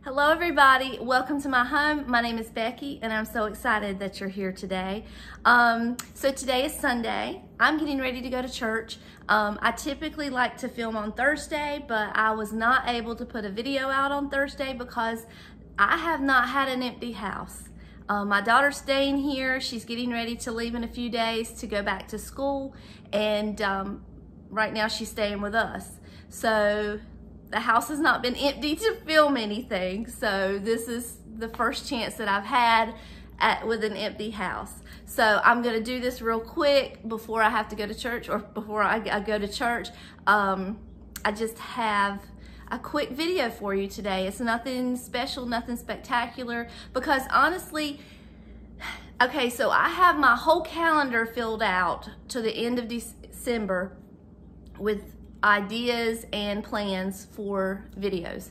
Hello everybody, welcome to my home. My name is Becky and I'm so excited that you're here today. So today is Sunday. I'm getting ready to go to church. I typically like to film on Thursday, but I was not able to put a video out on Thursday because I have not had an empty house. My daughter's staying here. She's getting ready to leave in a few days to go back to school, and right now she's staying with us. So the house has not been empty to film anything. So this is the first chance that I've had with an empty house. So I'm gonna do this real quick before I have to go to church, or before I go to church. I just have a quick video for you today. It's nothing special, nothing spectacular, because honestly, okay, so I have my whole calendar filled out to the end of December with ideas and plans for videos.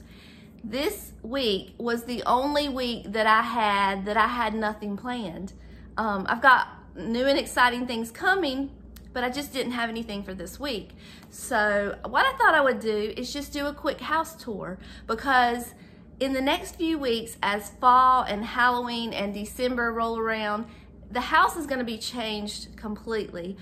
This week was the only week that I had nothing planned. I've got new and exciting things coming, but I just didn't have anything for this week. So what I thought I would do is just do a quick house tour, because in the next few weeks, as fall and Halloween and December roll around, the house is gonna be changed completely.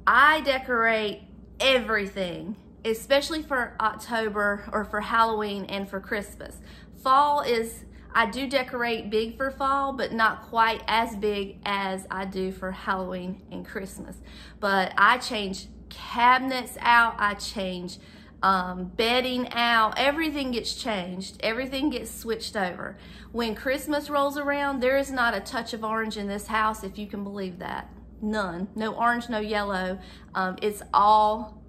I decorate everything, especially for October or for Halloween and for Christmas. Fall is, I do decorate big for fall, but not quite as big as I do for Halloween and Christmas. But I change cabinets out, I change bedding out, everything gets changed, everything gets switched over. When Christmas rolls around, there is not a touch of orange in this house, if you can believe that. None, no orange, no yellow. It's all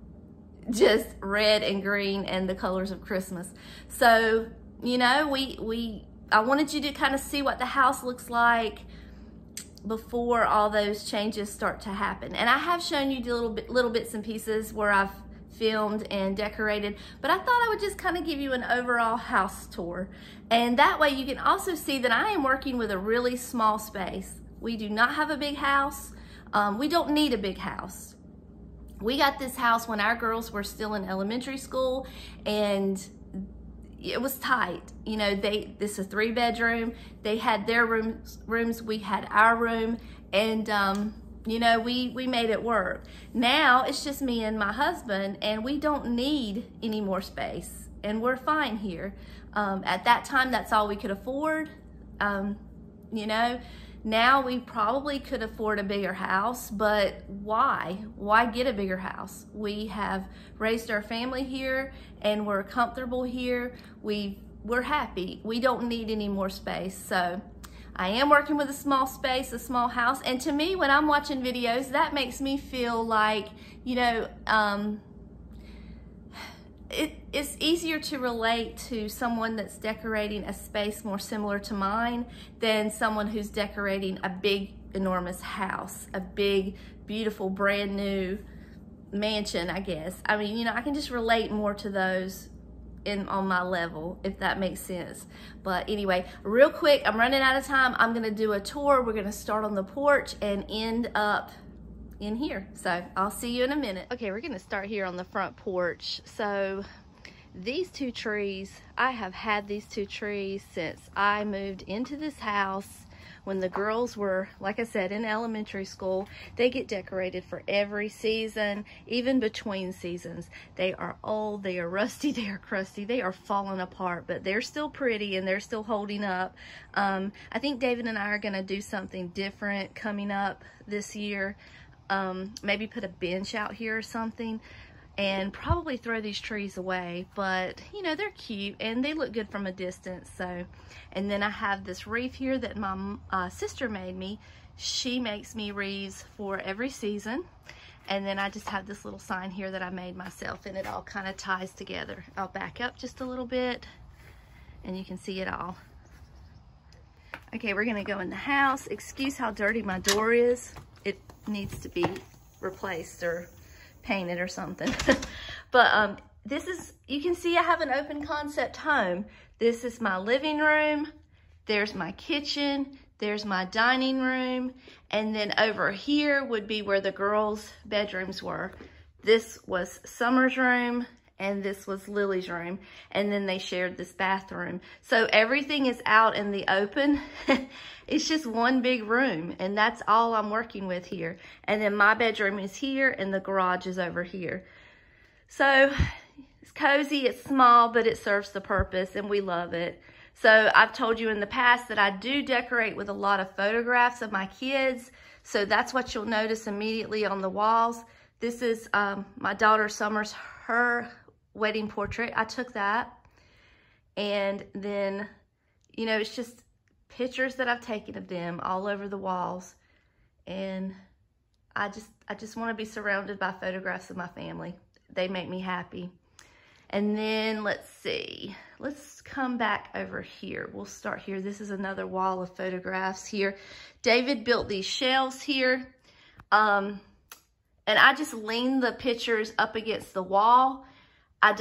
just red and green and the colors of Christmas. So, you know, I wanted you to kind of see what the house looks like before all those changes start to happen. And I have shown you the little bits and pieces where I've filmed and decorated, but I thought I would just kind of give you an overall house tour. And that way you can also see that I am working with a really small space. We do not have a big house. We don't need a big house. We got this house when our girls were still in elementary school, and it was tight. You know, this is a 3-bedroom. They had their rooms, we had our room, and you know, we made it work. Now it's just me and my husband, and we don't need any more space, and we're fine here. At that time, that's all we could afford. You know, now we probably could afford a bigger house, but why? Why get a bigger house? We have raised our family here and we're comfortable here. We're happy. We don't need any more space. So I am working with a small space, a small house. And to me, when I'm watching videos, that makes me feel like, you know, it's easier to relate to someone that's decorating a space more similar to mine than someone who's decorating a big, enormous house, a big, beautiful, brand new mansion, I guess. I mean, you know, I can just relate more to those on my level, if that makes sense. But anyway, real quick, I'm running out of time. I'm gonna do a tour. We're gonna start on the porch and end up in here. So I'll see you in a minute. Okay, we're gonna start here on the front porch. So these two trees, I have had these two trees since I moved into this house. When the girls were, like I said, in elementary school, they get decorated for every season, even between seasons. They are old, they are rusty, they are crusty, they are falling apart, but they're still pretty and they're still holding up. I think David and I are gonna do something different coming up this year. Maybe put a bench out here or something, and probably throw these trees away, but you know, they're cute and they look good from a distance. So, and then I have this wreath here that my sister made me. She makes me wreaths for every season. And then I just have this little sign here that I made myself, and it all kind of ties together. I'll back up just a little bit and you can see it all. Okay, we're gonna go in the house. Excuse how dirty my door is. It needs to be replaced or painted or something. But this is, you can see I have an open concept home. This is my living room. There's my kitchen. There's my dining room. And then over here would be where the girls' bedrooms were. This was Summer's room, and this was Lily's room, and then they shared this bathroom. So everything is out in the open. It's just one big room, and that's all I'm working with here. And then my bedroom is here, and the garage is over here. So it's cozy, it's small, but it serves the purpose, and we love it. So I've told you in the past that I do decorate with a lot of photographs of my kids. So that's what you'll notice immediately on the walls. This is my daughter Summer's, her wedding portrait. I took that. And then, you know, it's just pictures that I've taken of them all over the walls. And I just want to be surrounded by photographs of my family. They make me happy. And then let's see, let's come back over here. We'll start here. This is another wall of photographs here. David built these shelves here. And I just lean the pictures up against the wall. I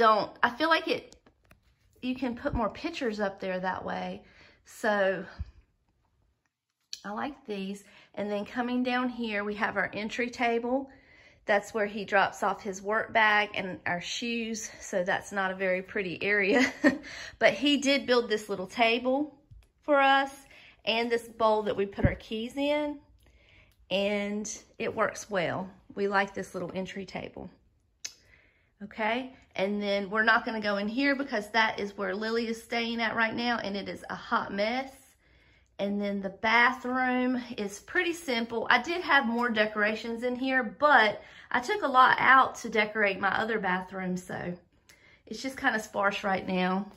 feel like you can put more pictures up there that way. So I like these. And then coming down here, we have our entry table. That's where he drops off his work bag and our shoes. So that's not a very pretty area. But he did build this little table for us and this bowl that we put our keys in. And it works well. We like this little entry table. Okay, and then we're not going to go in here because that is where Lily is staying at right now, and it is a hot mess. And then the bathroom is pretty simple. I did have more decorations in here, but I took a lot out to decorate my other bathroom, so it's just kind of sparse right now.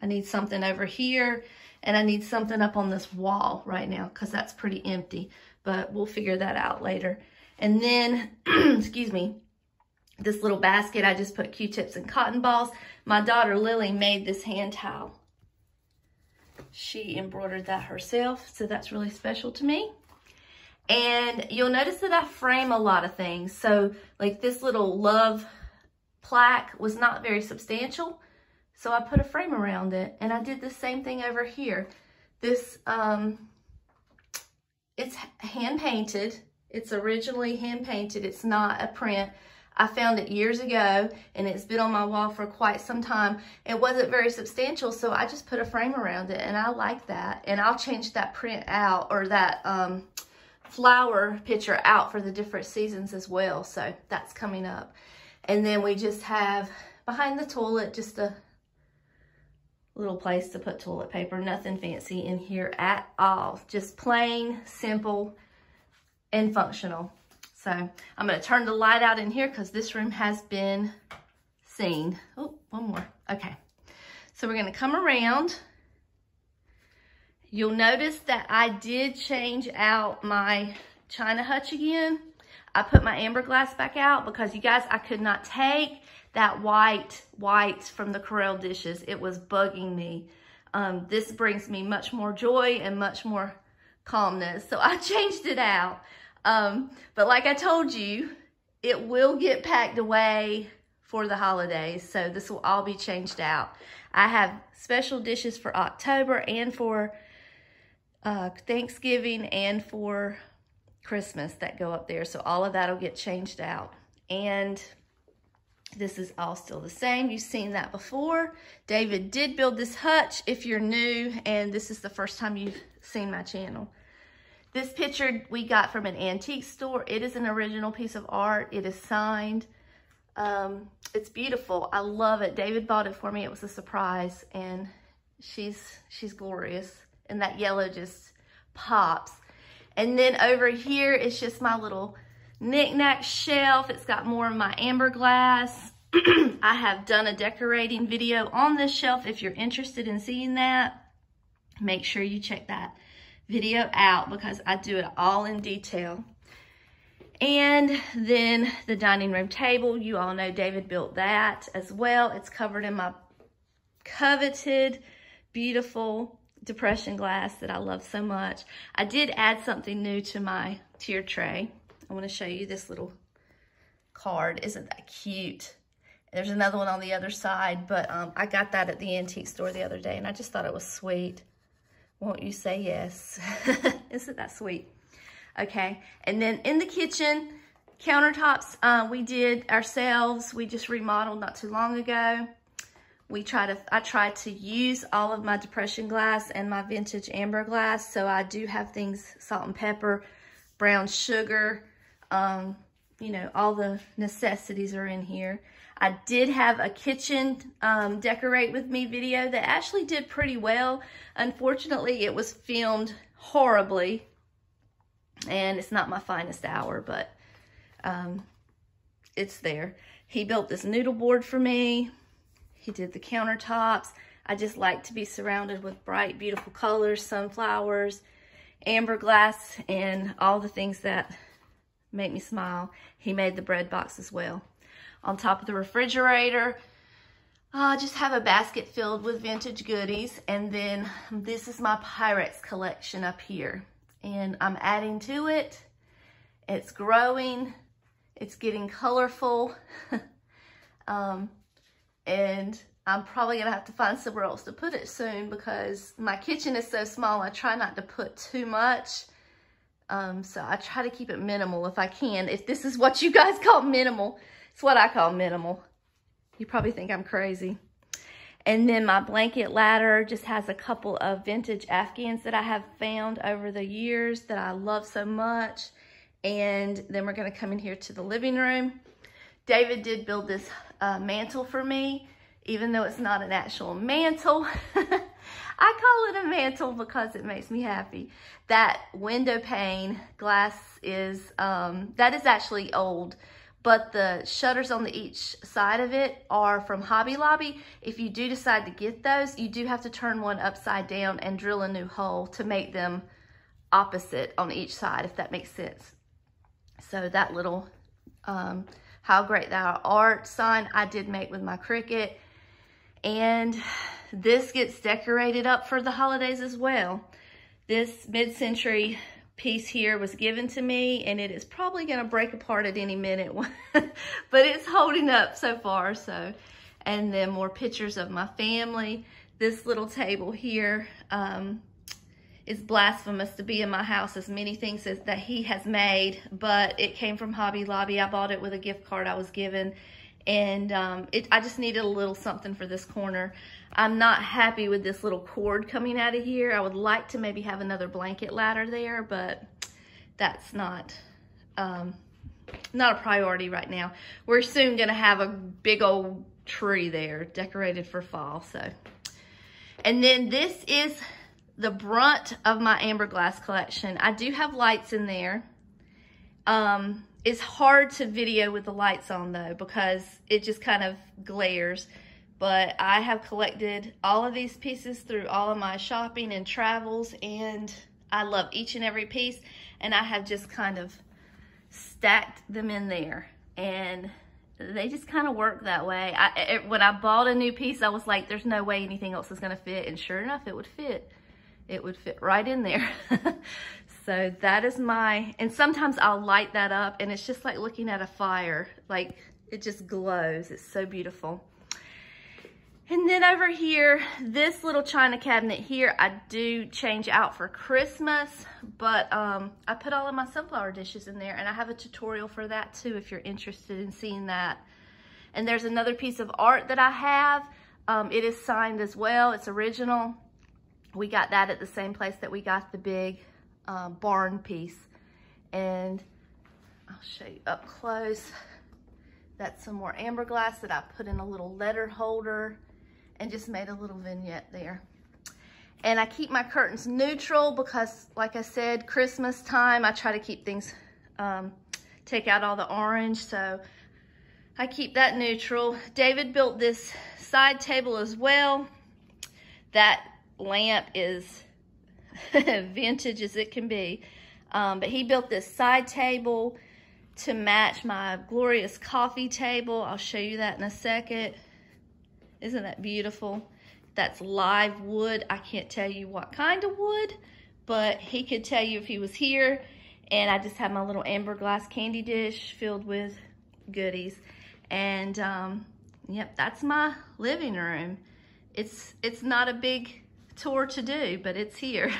I need something over here, and I need something up on this wall right now because that's pretty empty, but we'll figure that out later. And then, excuse me, this little basket, I just put Q-tips and cotton balls. My daughter Lily made this hand towel. She embroidered that herself, so that's really special to me. And you'll notice that I frame a lot of things. So like this little love plaque was not very substantial, so I put a frame around it. And I did the same thing over here. This, it's hand painted. It's originally hand painted. It's not a print. I found it years ago, and it's been on my wall for quite some time. It wasn't very substantial, so I just put a frame around it, and I like that. And I'll change that print out, or that flower picture out for the different seasons as well. So that's coming up. And then we just have behind the toilet just a little place to put toilet paper. Nothing fancy in here at all. Just plain, simple, and functional. So I'm going to turn the light out in here because this room has been seen. Oh, one more. Okay. So we're going to come around. You'll notice that I did change out my china hutch again. I put my amber glass back out because, you guys, I could not take that white from the Corelle dishes. It was bugging me. This brings me much more joy and much more calmness. So I changed it out. But like I told you, it will get packed away for the holidays. So this will all be changed out. I have special dishes for October and for Thanksgiving and for Christmas that go up there. So all of that will get changed out. And this is all still the same. You've seen that before. David did build this hutch if you're new and this is the first time you've seen my channel. This picture we got from an antique store. It is an original piece of art. It is signed. It's beautiful. I love it. David bought it for me. It was a surprise, and she's glorious. And that yellow just pops. And then over here, it's just my little knick-knack shelf. It's got more of my amber glass. I have done a decorating video on this shelf. If you're interested in seeing that, make sure you check that video out because I do it all in detail. And then the dining room table, you all know David built that as well. It's covered in my coveted, beautiful depression glass that I love so much. I did add something new to my tier tray. I want to show you this little card. Isn't that cute? There's another one on the other side, but I got that at the antique store the other day, and I just thought it was sweet. Won't you say yes? Isn't that sweet? Okay, and then in the kitchen, Countertops, we did ourselves. We just remodeled not too long ago. I tried to use all of my depression glass and my vintage amber glass. So I do have things, salt and pepper, brown sugar, you know, all the necessities are in here. I did have a kitchen decorate with me video that actually did pretty well. Unfortunately, it was filmed horribly and it's not my finest hour, but it's there. He built this noodle board for me. He did the countertops. I just like to be surrounded with bright, beautiful colors, sunflowers, amber glass, and all the things that make me smile. He made the bread box as well. On top of the refrigerator, I just have a basket filled with vintage goodies. And then this is my Pyrex collection up here. And I'm adding to it. It's growing. It's getting colorful. And I'm probably gonna have to find somewhere else to put it soon because my kitchen is so small. I try not to put too much. So I try to keep it minimal if I can. If this is what you guys call minimal, it's what I call minimal. You probably think I'm crazy. And then my blanket ladder just has a couple of vintage Afghans that I have found over the years that I love so much. And then we're gonna come in here to the living room. David did build this mantle for me, even though it's not an actual mantle. I call it a mantle because it makes me happy. That window pane glass is, that is actually old, but the shutters on each side of it are from Hobby Lobby. If you do decide to get those, you do have to turn one upside down and drill a new hole to make them opposite on each side, if that makes sense. So that little, how great thou art sign I did make with my Cricut. And this gets decorated up for the holidays as well. This mid-century piece here was given to me and it is probably gonna break apart at any minute, but it's holding up so far. So, and then more pictures of my family. This little table here is blasphemous to be in my house, as many things that he has made, but it came from Hobby Lobby. I bought it with a gift card I was given. And I just needed a little something for this corner. I'm not happy with this little cord coming out of here. I would like to maybe have another blanket ladder there, but that's not a priority right now. We're soon gonna have a big old tree there decorated for fall. So, and then this is the brunt of my amber glass collection. I do have lights in there. It's hard to video with the lights on though, because it just kind of glares. But I have collected all of these pieces through all of my shopping and travels, and I love each and every piece. And I have just kind of stacked them in there, and they just kind of work that way. When I bought a new piece, I was like, there's no way anything else is gonna fit. And sure enough, it would fit. It would fit right in there. So that is and sometimes I'll light that up and it's just like looking at a fire. Like it just glows. It's so beautiful. And then over here, this little china cabinet here, I do change out for Christmas, but I put all of my sunflower dishes in there, and I have a tutorial for that too if you're interested in seeing that. And there's another piece of art that I have. It is signed as well. It's original. We got that at the same place that we got the big barn piece. And I'll show you up close. That's some more amber glass that I put in a little letter holder and just made a little vignette there. And I keep my curtains neutral because, like I said, Christmas time, I try to keep things, take out all the orange, so I keep that neutral. David built this side table as well. That lamp is vintage as it can be, but he built this side table to match my glorious coffee table. I'll show you that in a second. Isn't that beautiful? That's live wood. I can't tell you what kind of wood, but he could tell you if he was here. And I just have my little amber glass candy dish filled with goodies. And yep, that's my living room. It's not a big tour to do, but it's here.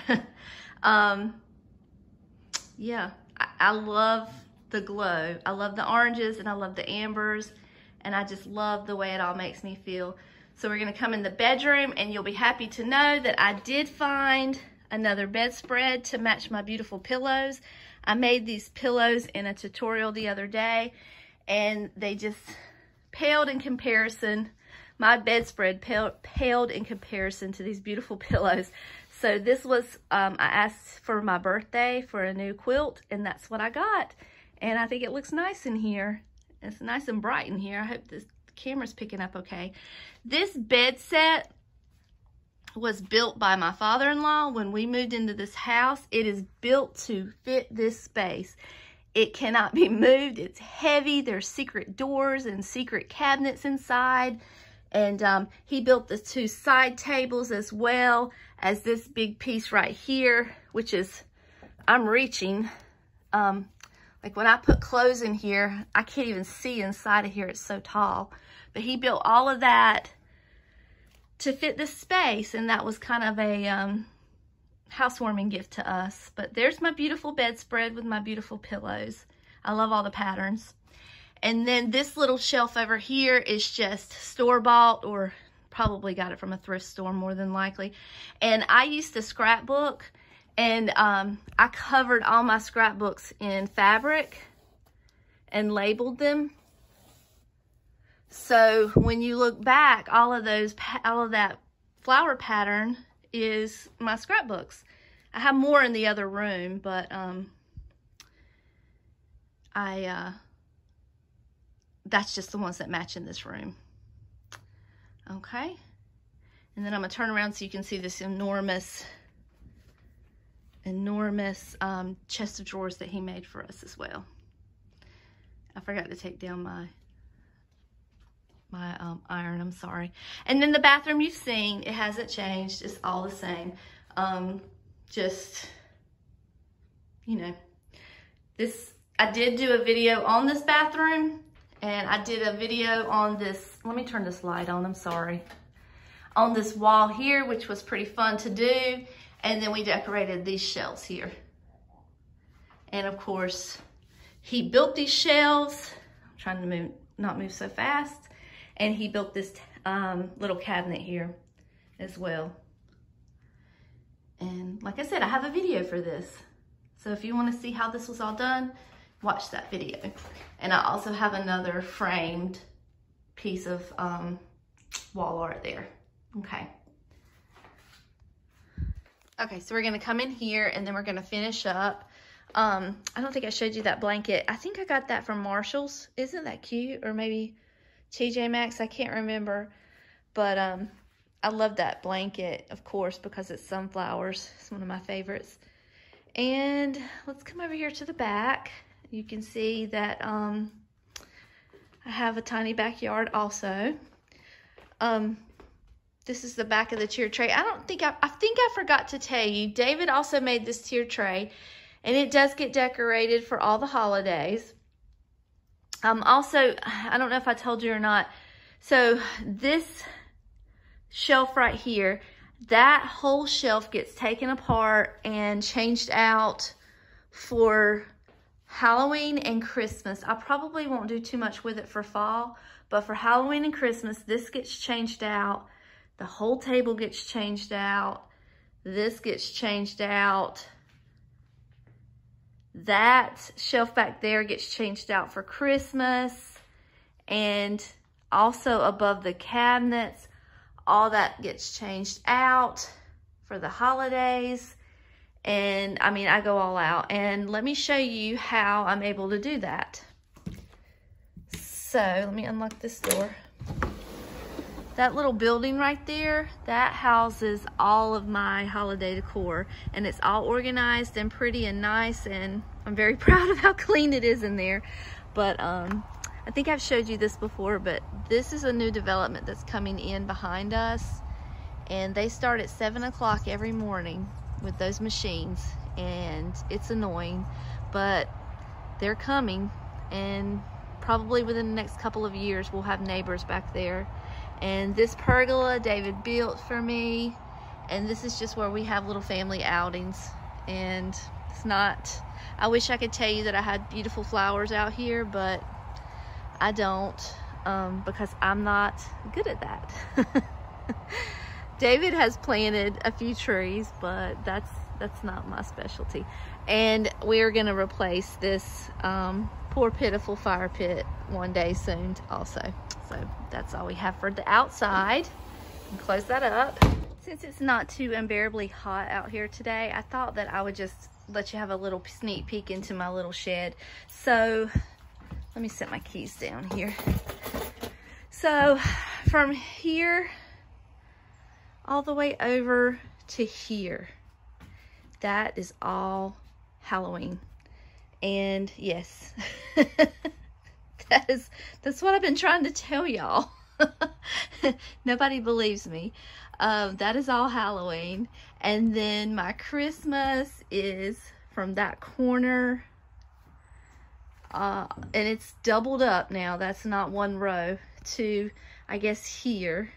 Yeah, I love the glow. I love the oranges and I love the ambers, and I just love the way it all makes me feel. So we're gonna come in the bedroom, and you'll be happy to know that I did find another bedspread to match my beautiful pillows. I made these pillows in a tutorial the other day, and they just paled in comparison. My bedspread paled in comparison to these beautiful pillows. So this was, I asked for my birthday for a new quilt, and that's what I got. And I think it looks nice in here. It's nice and bright in here. I hope this camera's picking up okay. This bed set was built by my father-in-law when we moved into this house. It is built to fit this space. It cannot be moved. It's heavy. There's secret doors and secret cabinets inside. And he built the 2 side tables as well as this big piece right here, which is, I'm reaching. Like when I put clothes in here, I can't even see inside of here. It's so tall. But he built all of that to fit this space, and that was kind of a housewarming gift to us. But there's my beautiful bedspread with my beautiful pillows. I love all the patterns. And then this little shelf over here is just store-bought, or probably got it from a thrift store more than likely. And I used to scrapbook, and I covered all my scrapbooks in fabric and labeled them. So when you look back, all of that flower pattern is my scrapbooks. I have more in the other room, but that's just the ones that match in this room. Okay. And then I'm gonna turn around so you can see this enormous chest of drawers that he made for us as well. I forgot to take down my iron, I'm sorry. And then the bathroom you've seen, it hasn't changed. It's all the same. Just, you know, I did do a video on this bathroom, and I did a video on this, let me turn this light on, I'm sorry. On this wall here, which was pretty fun to do. And then we decorated these shelves here. And of course, he built these shelves. I'm trying to not move so fast. And he built this little cabinet here as well. And like I said, I have a video for this. So if you want to see how this was all done, watch that video. And I also have another framed piece of wall art there. Okay. Okay, so we're gonna come in here, and then we're gonna finish up. I don't think I showed you that blanket. I think I got that from Marshall's. Isn't that cute? Or maybe TJ Maxx, I can't remember. But I love that blanket, of course, because it's sunflowers. It's one of my favorites. And let's come over here to the back. You can see that I have a tiny backyard also. This is the back of the tier tray. I think I forgot to tell you, David also made this tier tray, and it does get decorated for all the holidays. Also, I don't know if I told you or not, so this shelf right here, that whole shelf gets taken apart and changed out for Halloween and Christmas. I probably won't do too much with it for fall, but for Halloween and Christmas, this gets changed out. The whole table gets changed out. This gets changed out. That shelf back there gets changed out for Christmas. And also above the cabinets, all that gets changed out for the holidays. And I mean, I go all out. And let me show you how I'm able to do that. So let me unlock this door. That little building right there, that houses all of my holiday decor, and it's all organized and pretty and nice, and I'm very proud of how clean it is in there. But I think I've showed you this before, but this is a new development that's coming in behind us, and they start at 7 o'clock every morning with those machines, and it's annoying, but they're coming, and probably within the next couple of years we'll have neighbors back there. And this pergola David built for me, and this is just where we have little family outings. And It's not, I wish I could tell you that I had beautiful flowers out here, but I don't, because I'm not good at that. David has planted a few trees, but that's not my specialty. And we're gonna replace this poor pitiful fire pit one day soon also. So that's all we have for the outside. And close that up. Since it's not too unbearably hot out here today, I thought that I would just let you have a little sneak peek into my little shed. So let me set my keys down here. So from here all the way over to here, that is all Halloween. And yes, that's what I've been trying to tell y'all. Nobody believes me. That is all Halloween. And then my Christmas is from that corner, and it's doubled up now. That's not one row, to I guess here.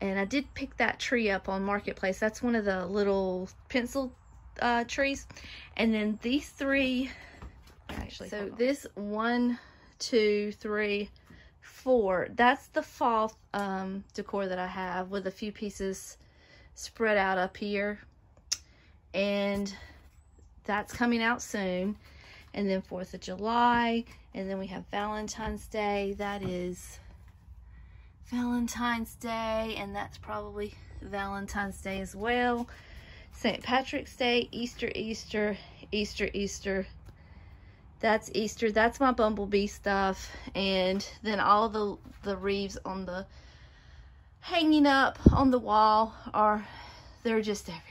And I did pick that tree up on Marketplace. That's one of the little pencil trees. And then these three, actually, so this 1, 2, 3, 4, that's the fall decor that I have, with a few pieces spread out up here. And that's coming out soon. And then 4th of July, and then we have Valentine's Day. That is Valentine's Day, and that's probably Valentine's Day as well. St. Patrick's Day, Easter, Easter, Easter, Easter. That's Easter. That's my bumblebee stuff. And then all the wreaths on the hanging up on the wall they're just everywhere.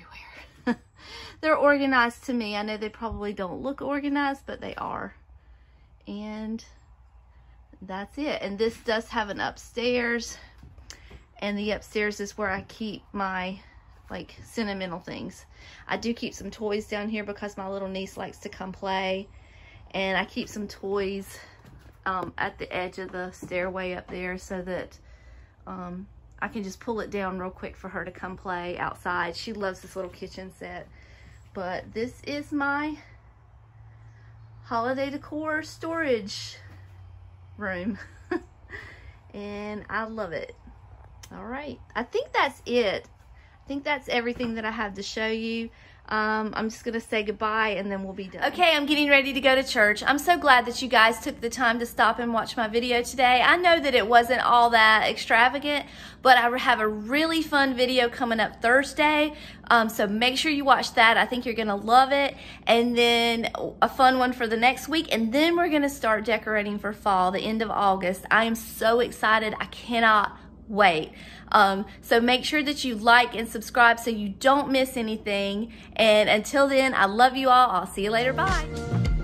They're organized to me. I know they probably don't look organized, but they are. And that's it. And this does have an upstairs, and the upstairs is where I keep my like sentimental things. I do keep some toys down here because my little niece likes to come play, and I keep some toys at the edge of the stairway up there, so that I can just pull it down real quick for her to come play outside. She loves this little kitchen set. But this is my holiday decor storage room. And I love it. All right, I think that's it. I think that's everything that I have to show you. I'm just gonna say goodbye and then we'll be done. Okay, I'm getting ready to go to church. I'm so glad that you guys took the time to stop and watch my video today. I know that it wasn't all that extravagant, but I have a really fun video coming up Thursday. So make sure you watch that. I think you're gonna love it. And then a fun one for the next week. And then we're gonna start decorating for fall, the end of August. I am so excited. I cannot wait. So make sure that you like and subscribe so you don't miss anything. And until then, I love you all. I'll see you later. Bye.